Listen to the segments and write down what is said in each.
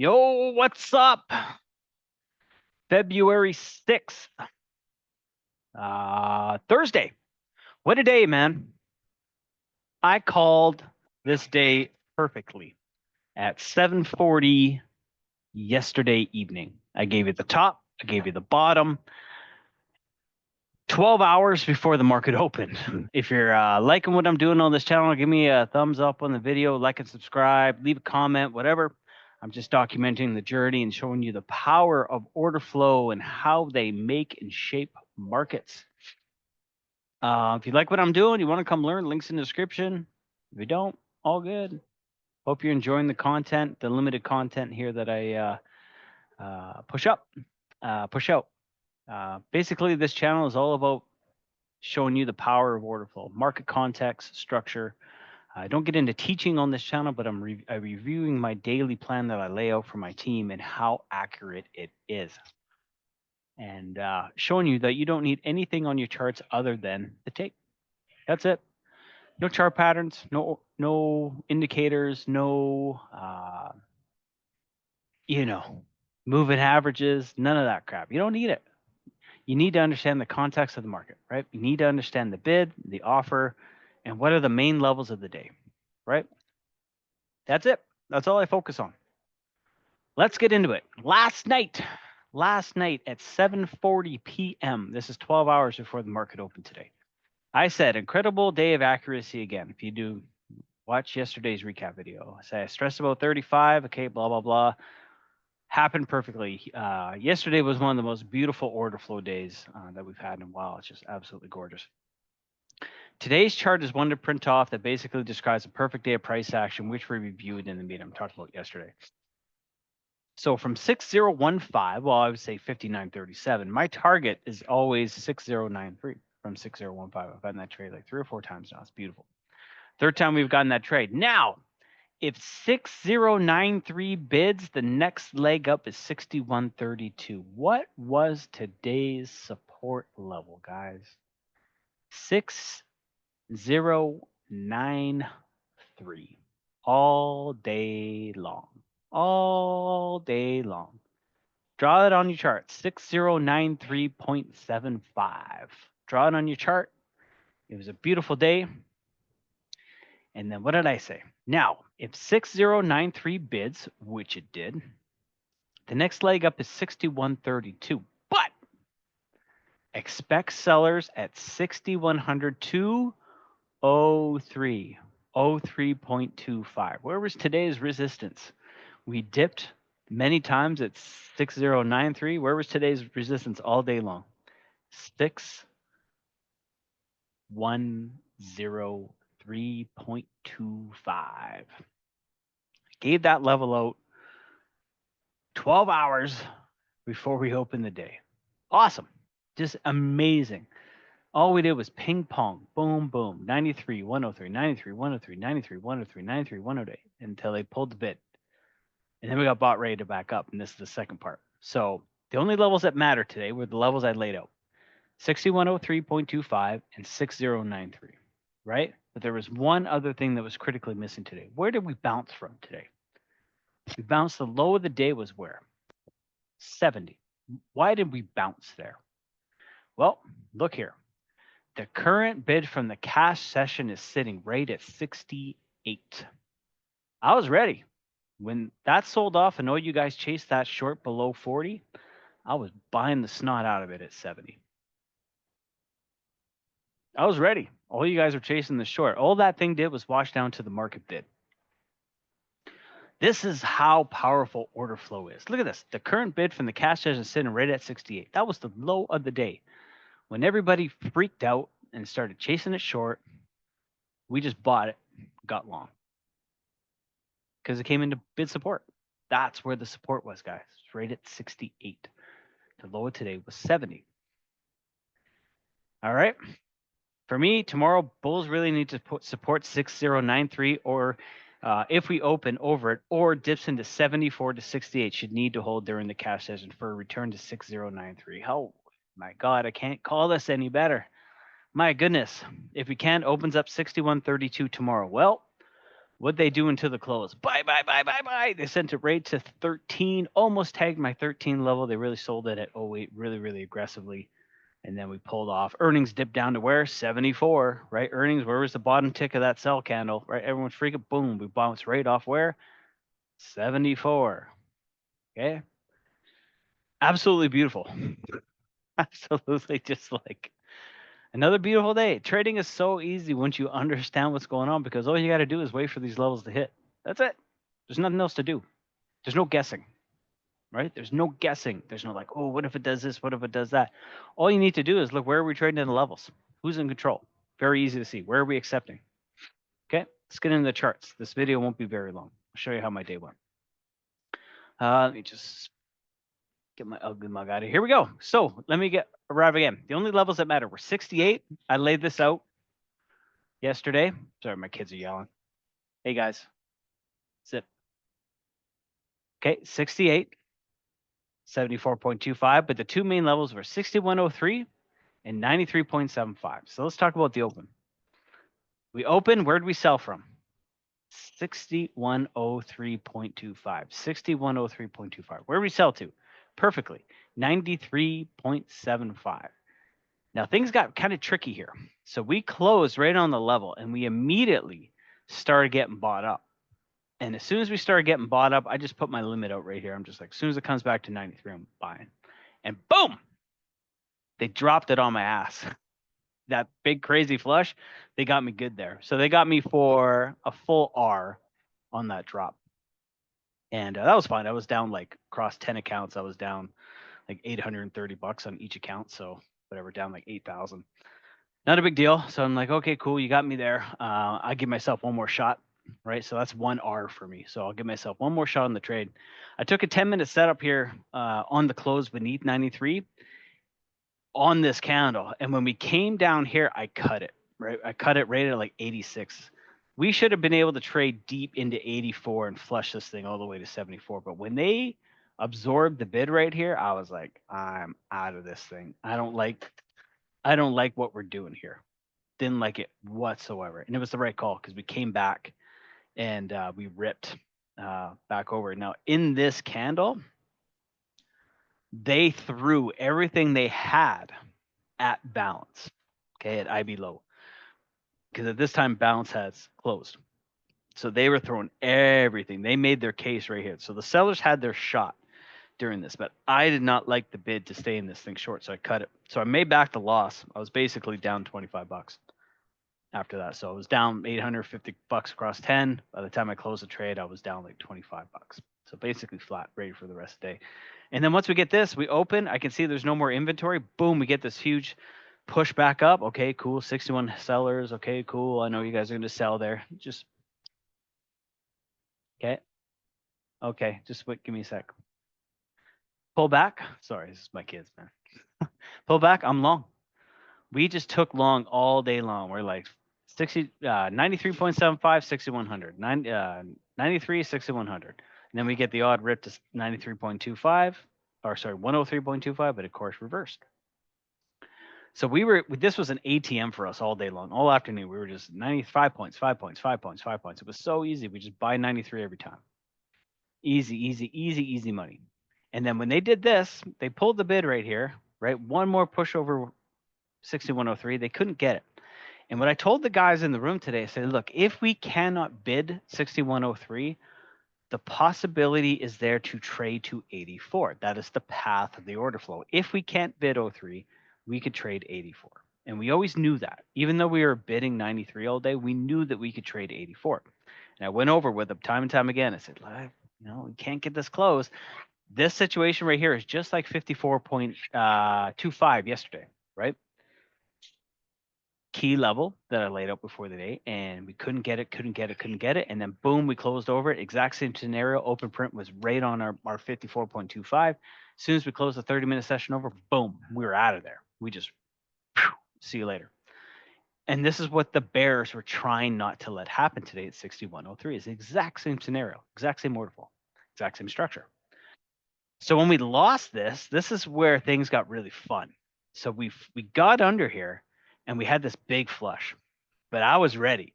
Yo, what's up? February 6th, Thursday. What a day, man. I called this day perfectly at 7:40 yesterday evening. I gave you the top, I gave you the bottom, 12 hours before the market opened. If you're liking what I'm doing on this channel, give me a thumbs up on the video, like and subscribe, leave a comment, whatever. I'm just documenting the journey and showing you the power of order flow and how they make and shape markets. If you like what I'm doing, you want to come learn, links in the description. If you don't, all good. Hope you're enjoying the content, the limited content here that I push out. Basically, this channel is all about showing you the power of order flow, market context, structure. I don't get into teaching on this channel, but I'm reviewing my daily plan that I lay out for my team and how accurate it is. And showing you that you don't need anything on your charts other than the tape. That's it. No chart patterns, no indicators, no moving averages, none of that crap. You don't need it. You need to understand the context of the market, right? You need to understand the bid, the offer, and what are the main levels of the day, right? That's it. That's all I focus on. Let's get into it. Last night at 7:40 p.m., this is 12 hours before the market opened today, I said, incredible day of accuracy again. If you do watch yesterday's recap video, I say I stressed about 35, okay, blah, blah, blah. Happened perfectly. Yesterday was one of the most beautiful order flow days that we've had in a while. It's just absolutely gorgeous. Today's chart is one to print off that basically describes a perfect day of price action, which we reviewed in the meeting I'm talking about yesterday. So from 6015, well, I would say 5937. My target is always 6093 from 6015. I've gotten that trade like 3 or 4 times now. It's beautiful. Third time we've gotten that trade. Now, if 6093 bids, the next leg up is 6132. What was today's support level, guys? 6093. All day long. All day long. Draw it on your chart. 6093.75. Draw it on your chart. It was a beautiful day. And then what did I say? Now, if 6093 bids, which it did, the next leg up is 6132. But expect sellers at 6100 to 03, 03.25. Where was today's resistance? We dipped many times at 6093. Where was today's resistance all day long? 6103.25. Gave that level out 12 hours before we opened the day. Awesome. Just amazing. All we did was ping pong, boom, boom, 93, 103, 93, 103, 93, 103, 93, 108 until they pulled the bid. And then we got bought ready to back up. And this is the second part. So the only levels that matter today were the levels I laid out, 6103.25 and 6093, right? But there was one other thing that was critically missing today. Where did we bounce from today? We bounced, the low of the day was where? 70. Why did we bounce there? Well, look here. The current bid from the cash session is sitting right at 68. I was ready. When that sold off and all you guys chased that short below 40, I was buying the snot out of it at 70. I was ready. All you guys were chasing the short. All that thing did was wash down to the market bid. This is how powerful order flow is. Look at this. The current bid from the cash session is sitting right at 68. That was the low of the day. When everybody freaked out and started chasing it short, we just bought it, got long. Because it came into bid support. That's where the support was, guys. It's right at 68. The low of today was 70. All right. For me, tomorrow, bulls really need to support 6093, or if we open over it or dips into 74 to 68, should need to hold during the cash session for a return to 6093. Oh, my God, I can't call this any better. My goodness. If we can, opens up 6132 tomorrow. Well, What they do until the close? Buy, buy, buy, buy, buy. They sent it right to 13, almost tagged my 13 level. They really sold it at 08 really, really aggressively. And then we pulled off. Earnings dipped down to where? 74, right? Earnings, where was the bottom tick of that sell candle, right? Everyone's freaking boom. We bounced right off where? 74. Okay. Absolutely beautiful. Absolutely just like another beautiful day. Trading is so easy once you understand what's going on because all you got to do is wait for these levels to hit. That's it. There's nothing else to do. There's no guessing, right? There's no guessing. There's no like, oh, what if it does this? What if it does that? All you need to do is look, where are we trading in the levels? Who's in control? Very easy to see. Where are we accepting? Okay, let's get into the charts. This video won't be very long. I'll show you how my day went. Let me just get my ugly mug out of here. Here we go. So let me arrive again. The only levels that matter were 68. I laid this out yesterday. Sorry, my kids are yelling. Hey guys, sit. Okay, 68, 74.25, but the two main levels were 6103 and 93.75. So let's talk about the open. We opened, where'd we sell from? 6103.25. 6103.25. Where did we sell to? Perfectly. 93.75. Now things got kind of tricky here. So we closed right on the level and we immediately started getting bought up. And as soon as we started getting bought up, I just put my limit out right here. I'm just like, as soon as it comes back to 93, I'm buying. And boom, they dropped it on my ass. That big crazy flush, they got me good there. So they got me for a full R on that drop. And that was fine. I was down like across 10 accounts. I was down like $830 on each account. So whatever, down like 8,000. Not a big deal. So I'm like, okay, cool. You got me there. I give myself one more shot, right? So that's one R for me. So I'll give myself one more shot on the trade. I took a 10-minute setup here on the close beneath 93 on this candle. And when we came down here, I cut it, right? I cut it right at like 86. We should have been able to trade deep into 84 and flush this thing all the way to 74. But when they absorbed the bid right here, I was like, I'm out of this thing. I don't like what we're doing here. Didn't like it whatsoever. And it was the right call because we came back and we ripped back over. Now in this candle, they threw everything they had at balance, okay, at IB low. Because at this time, balance has closed. So they were throwing everything. They made their case right here. So the sellers had their shot during this, but I did not like the bid to stay in this thing short, so I cut it. So I made back the loss. I was basically down 25 bucks after that. So I was down 850 bucks across 10. By the time I closed the trade, I was down like 25 bucks. So basically flat, ready for the rest of the day. And then once we get this, we open. I can see there's no more inventory. Boom, we get this huge push back up. Okay, cool. 61 sellers. Okay, cool. I know you guys are going to sell there. Just okay. Okay, just wait. Give me a sec. Pull back. Sorry, this is my kids, man. Pull back. I'm long. We just took long all day long. We're like 93.75, 6100, 93, 6100. And then we get the odd rip to 93.25, or sorry, 103.25, but of course reversed. So this was an ATM for us all day long, all afternoon. We were just 95 points, 5 points, 5 points, 5 points. It was so easy. We just buy 93 every time. Easy, easy, easy, easy money. And then when they did this, they pulled the bid right here, right? One more push over 6103. They couldn't get it. And what I told the guys in the room today, I said, look, if we cannot bid 6103, the possibility is there to trade to 84. That is the path of the order flow. If we can't bid 03, we could trade 84. And we always knew that. Even though we were bidding 93 all day, we knew that we could trade 84. And I went over with them time and time again. I said, we can't get this close. This situation right here is just like 54.25 yesterday, right? Key level that I laid out before the day, and we couldn't get it. And then boom, we closed over it. Exact same scenario. Open print was right on our 54.25. As soon as we closed the 30-minute session over, boom, we were out of there. We just, see you later. And this is what the bears were trying not to let happen today at 6103. It's the exact same scenario, exact same order flow, exact same structure. So when we lost this is where things got really fun. So we got under here and we had this big flush, but I was ready.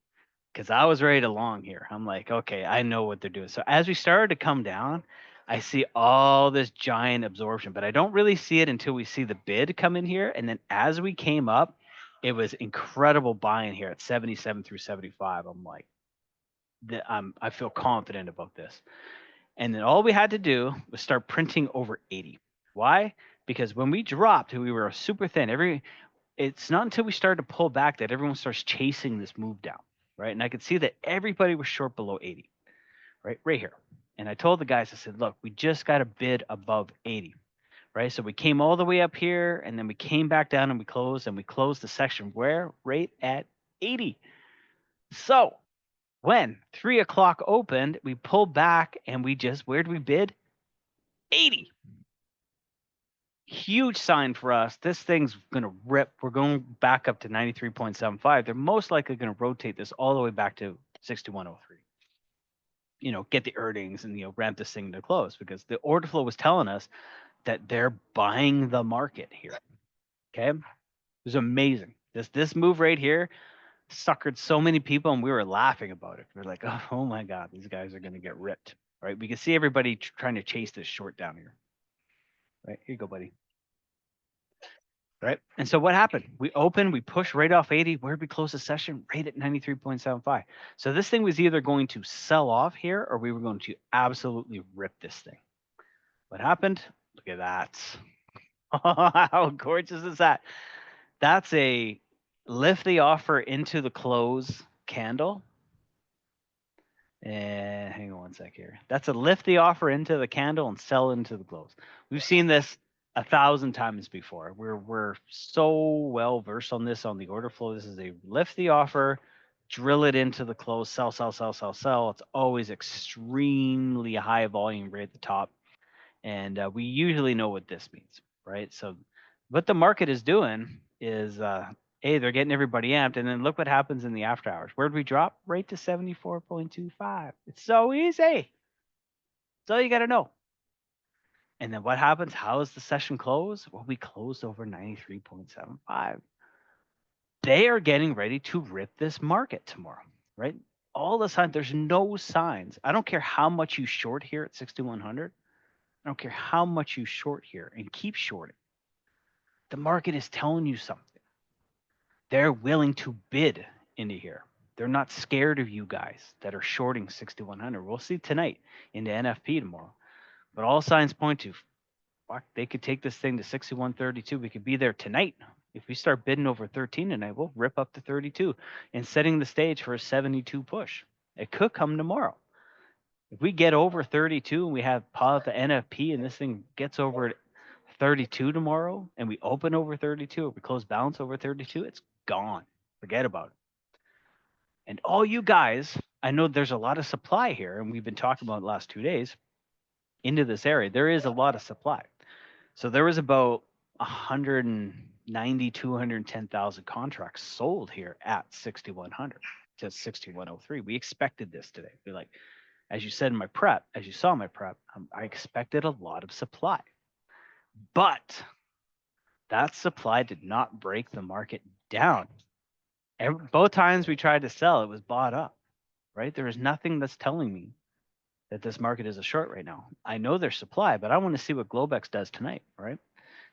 because I was ready to long here. I'm like, okay, I know what they're doing. So as we started to come down, I see all this giant absorption, but I don't really see it until we see the bid come in here. And then as we came up, it was incredible buying here at 77 through 75. I'm like, I feel confident about this. And then all we had to do was start printing over 80. Why? Because when we dropped, we were super thin. It's not until we started to pull back that everyone starts chasing this move down, right? And I could see that everybody was short below 80, right here. And I told the guys, I said, look, we just got a bid above 80, right? So we came all the way up here, and then we came back down and we closed the section where? Right at 80. So when 3 o'clock opened, we pulled back and where'd we bid? 80. Huge sign for us. This thing's going to rip. We're going back up to 93.75. They're most likely going to rotate this all the way back to 6103. Get the earnings and, ramp this thing to close, because the order flow was telling us that they're buying the market here. Okay. It was amazing. This move right here suckered so many people, and we were laughing about it. We're like, oh my God, these guys are going to get ripped. Right. We can see everybody trying to chase this short down here. Right. Here you go, buddy. Right. And so what happened? We opened, we pushed right off 80. Where did we close the session? Right at 93.75. So this thing was either going to sell off here, or we were going to absolutely rip this thing. What happened? Look at that. How gorgeous is that? That's a lift the offer into the close candle. And hang on one sec here. That's a lift the offer into the candle and sell into the close. We've seen this 1,000 times before. We're so well versed on this on the order flow. This is a lift the offer, drill it into the close, sell, sell, sell, sell, sell. It's always extremely high volume right at the top, and we usually know what this means, right? So, what the market is doing is they're getting everybody amped, and then look what happens in the after hours. Where'd we drop? Right to 74.25. It's so easy. That's all you got to know. And then what happens? How does the session close? Well, we closed over 93.75. They are getting ready to rip this market tomorrow, right? All the signs, there's no signs. I don't care how much you short here at 6,100. I don't care how much you short here and keep shorting. The market is telling you something. They're willing to bid into here. They're not scared of you guys that are shorting 6,100. We'll see tonight into NFP tomorrow. But all signs point to, fuck, they could take this thing to 61.32. We could be there tonight. If we start bidding over 13 tonight, we'll rip up to 32 and setting the stage for a 72 push. It could come tomorrow. If we get over 32 and we have the NFP and this thing gets over 32 tomorrow and we open over 32 or we close balance over 32, it's gone. Forget about it. And all you guys, I know there's a lot of supply here, and we've been talking about the last 2 days into this area. There is a lot of supply. So there was about 190, 210,000 contracts sold here at 6,100 to 6,103. We expected this today. We're like, as you said in my prep, as you saw in my prep, I expected a lot of supply. But that supply did not break the market down. Both times we tried to sell, it was bought up, right? There is nothing that's telling me that this market is a short right now. I know there's supply, but I want to see what Globex does tonight, right?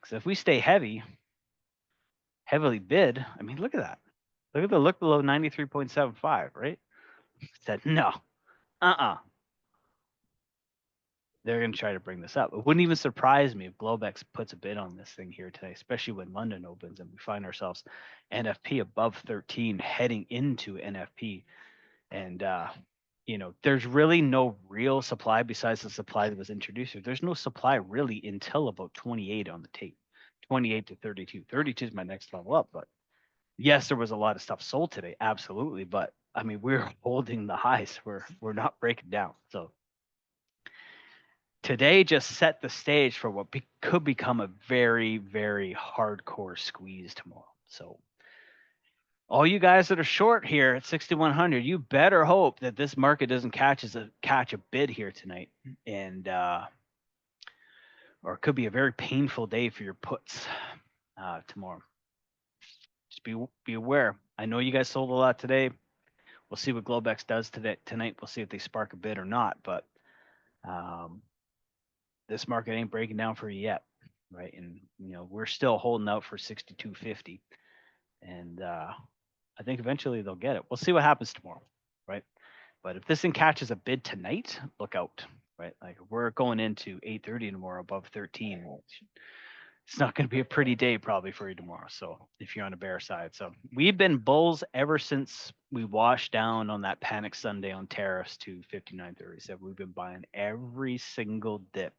Because if we stay heavily bid, I mean, look at that. Look at the look below 93.75, right? Said no, they're going to try to bring this up. It wouldn't even surprise me if Globex puts a bid on this thing here today, especially when London opens and we find ourselves NFP above 13 heading into NFP. And, there's really no real supply besides the supply that was introduced here. There's no supply really until about 28 on the tape, 28 to 32. 32 is my next level up. But yes, there was a lot of stuff sold today. Absolutely. But I mean, we're holding the highs. We're not breaking down. So today just set the stage for what could become a very, very hardcore squeeze tomorrow. So all you guys that are short here at 6,100, you better hope that this market doesn't catch a bid here tonight, and or it could be a very painful day for your puts tomorrow. Just be aware. I know you guys sold a lot today. We'll see what Globex does tonight. We'll see if they spark a bid or not. But um, this market ain't breaking down for you yet, right? And we're still holding out for 62.50, and I think eventually they'll get it. We'll see what happens tomorrow, right? But if this thing catches a bid tonight, look out, right? Like we're going into 8:30 tomorrow above 13. It's not going to be a pretty day probably for you tomorrow. So if you're on the bear side, so we've been bulls ever since we washed down on that panic Sunday on tariffs to 59.37. We've been buying every single dip.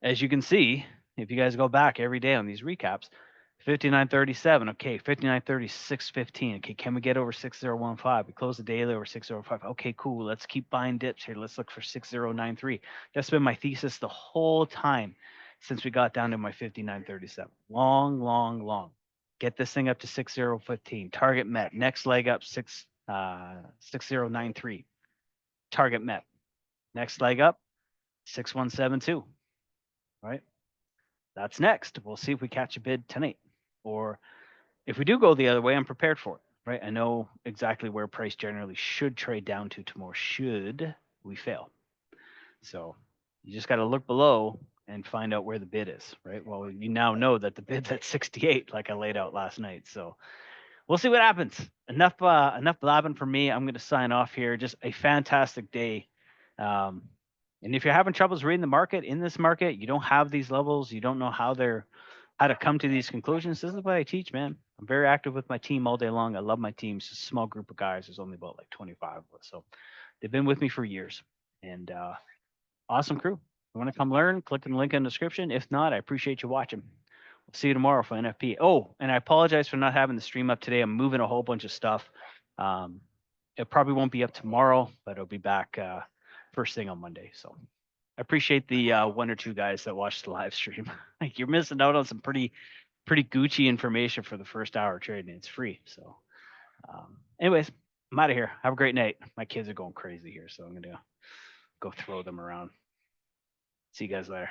As you can see, if you guys go back every day on these recaps, 59.37, okay, 59.36.15, okay, can we get over 6015? We close the daily over 605. Okay, cool. Let's keep buying dips here. Let's look for 6093. That's been my thesis the whole time since we got down to my 59.37. Long, long, long. Get this thing up to 6015. Target met. Next leg up 6093. Target met. Next leg up 6172. Right? That's next. We'll see if we catch a bid tonight. Or if we do go the other way, I'm prepared for it, right? I know exactly where price generally should trade down to tomorrow, should we fail. So you just got to look below and find out where the bid is, right? Well, you now know that the bid's at 68, like I laid out last night. So we'll see what happens. Enough blabbing for me. I'm going to sign off here. Just a fantastic day. And if you're having troubles reading the market in this market, you don't have these levels, you don't know how to come to these conclusions. This is what I teach, man. I'm very active with my team all day long. I love my team. It's a small group of guys. There's only about like 25 of us. So they've been with me for years. And awesome crew. If you want to come learn, click the link in the description. If not, I appreciate you watching. We'll see you tomorrow for NFP. Oh, and I apologize for not having the stream up today. I'm moving a whole bunch of stuff. It probably won't be up tomorrow, but it'll be back first thing on Monday. So I appreciate the one or two guys that watched the live stream. Like you're missing out on some pretty Gucci information for the first hour of trading. It's free. So anyways, I'm out of here. Have a great night. My kids are going crazy here, so I'm gonna go throw them around. See you guys later.